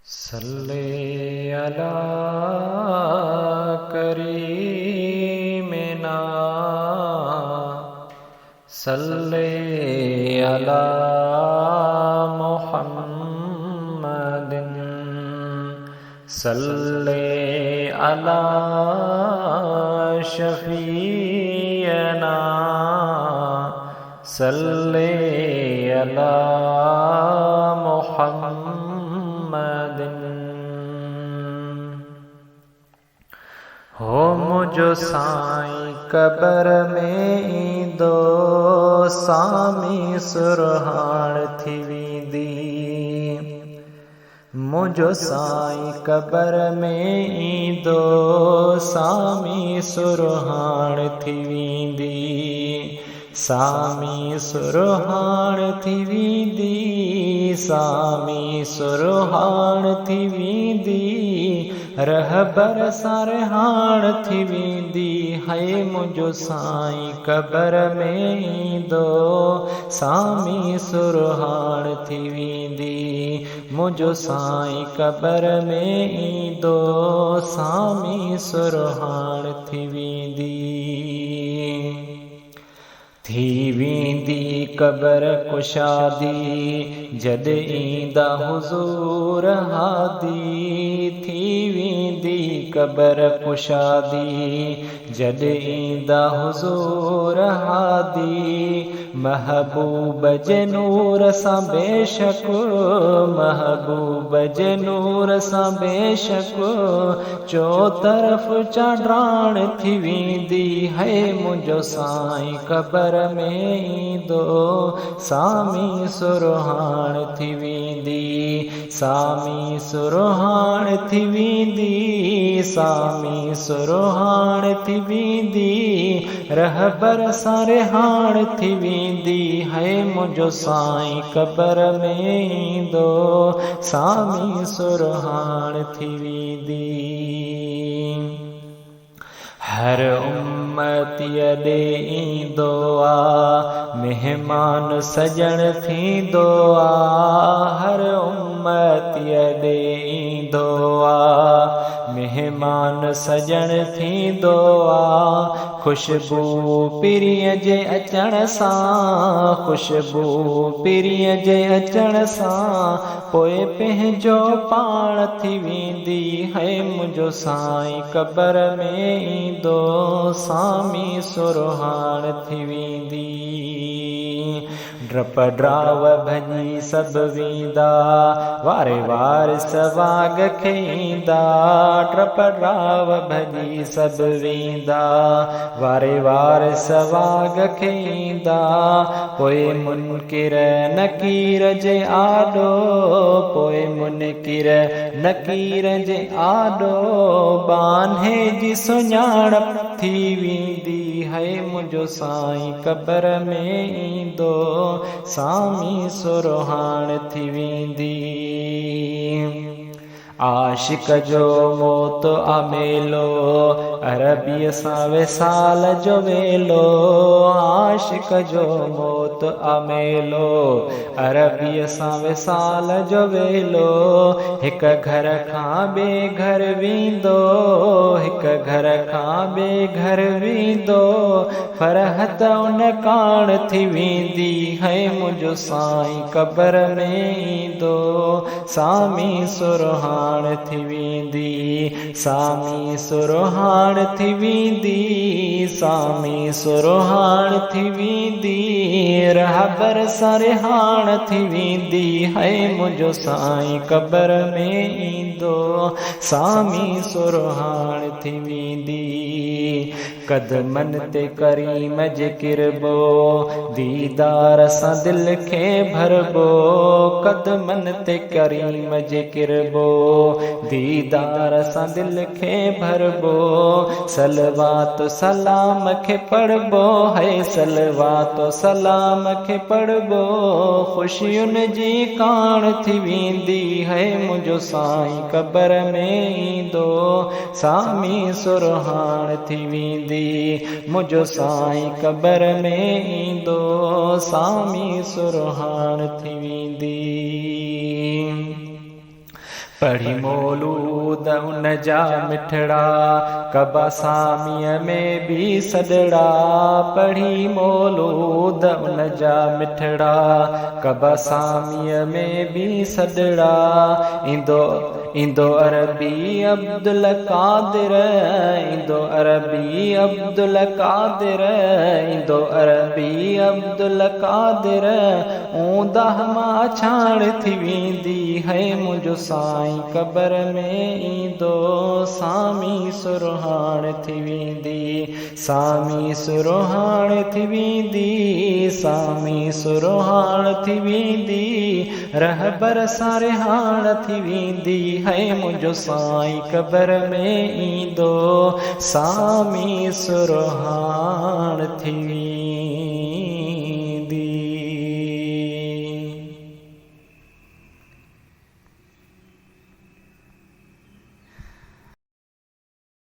सल्ले अला करीमिना सल्ले अला मुहम्मदिन सल्ले अला शफीना सल्ले अला मुहम्मदिन। हो मुझो साईं कबर में ईंदो सामी सुरहाण थी वेंदी। मुझो साईं कबर में ईंदो सामी सुरहाण थी वेंदी। सामी सुरहाण थी वेंदी सामी सुरहाण थी वेंदी। रहबर सरहाण थी वेंदी है मुझो साईं कबर में ईंदो सामी सुरहाण थी वेंदी। मुझो साईं कबर में ईंदो सामी सुरहाण थी वेंदी। थी वेंदी कबर कुशादी जद ईंदा हुज़ूर हादी। थी वेंदी कबर कुशादी जद ईंदा हुज़ूर हादी। महबूब जे नूर सां बेशक महबूब जे नूर सां बेशक चौतरफ़ चांडाण थी वेंदी है मुझो साईं कबर में ईंदो सामी सुरहाण थी वेंदी। सामी सुरहाण थी वेंदी सामी सुरहाण थी वेंदी। रहबर सरहाण थी वेंदी है मुझो साईं कबर में ईंदो सामी सुरहाण थी वेंदी। हर उम्मतीअ ॾे ईंदो आ मेहमान सजण थींदो आ। हर उम्मतीअ ॾे ईंदो आ मेहमान सजण थींदो आ। खुशबू पिरीअ जे अचण सां खुशबू पिरीअ जे अचण सां पोइ पंहिंजो पाण थी वेंदी है मुझो साईं कबर में ईंदो सामी सुरहाण थी वेंदी। डप ड्राव भॼी सभु वेंदा वारे वार सवाग खे ईंदा। डप ड्राव भॼी सभु वेंदा वारे वार सवाग खे ईंदा। पोइ मुनकिर नकीर जे आॾो पोइ मुनकिर नकीर जे आॾो बान्हे जी सुञाणप थी वेंदी है मुझो साईं कबर में ईंदो सामी सुरहाण थी वेंदी। आशिक जो मौत अमेलो अरबीअ सां विसाल जो वेलो। आशिक जो मौत अमेलो अरबीअ सां विसाल जो वेलो। हिक घर खां ॿिए घर वेंदो हिक घर खां ॿिए घर वेंदो। फरहत उन काण थी वेंदी है मुझो साईं कबर में ईंदो सामी सुरहाण थी वेंदी। सामी सुरहाण थी वेंदी सामी सुरहाण थी वेंदी। रहबर सरहाण थी वेंदी है मुझो साईं कबर में ईंदो सामी सुरहाण थी वेंदी। कदमन ते करीम जे किरबो दीदार सां दिल खे भरबो। कदमन ते करीम जे किरबो दीदार सां दिल खे भरबो। सलवात सलाम खे पढ़बो है सलवात सलाम खे पढ़बो। ख़ुशियुनि जी कान थी वेंदी है मुझो साईं कबर में ईंदो सामी सुरहाण थी वेंदी। मुझो साईं कबर में ईंदो सामी सुरहाण थी वेंदी। पढ़ी मौलूद उन जा मिठड़ा, कबा सामीअ में भी सदड़ा। पढ़ी मौलूद उन जा मिठड़ा, कबा सामीअ में भी सदड़ा। इंदो अरबी अब्दुल कादिर, इंदो अरबी अब्दुल कादिर, इंदो अरबी अब्दुल कादिर। ऊंदाह मां छाण थी वेंदी है मुंहिंजो साईं, कबर में ईंदो सामी सुरहान थी वेंदी, सामी सुरहान थी वेंदी, सामी सुरहान थी वेंदी। रहबर सारे हाण थी वेंदी है मुंहिंजो साईं, कबर में ईंदो सामी सुरहान थी।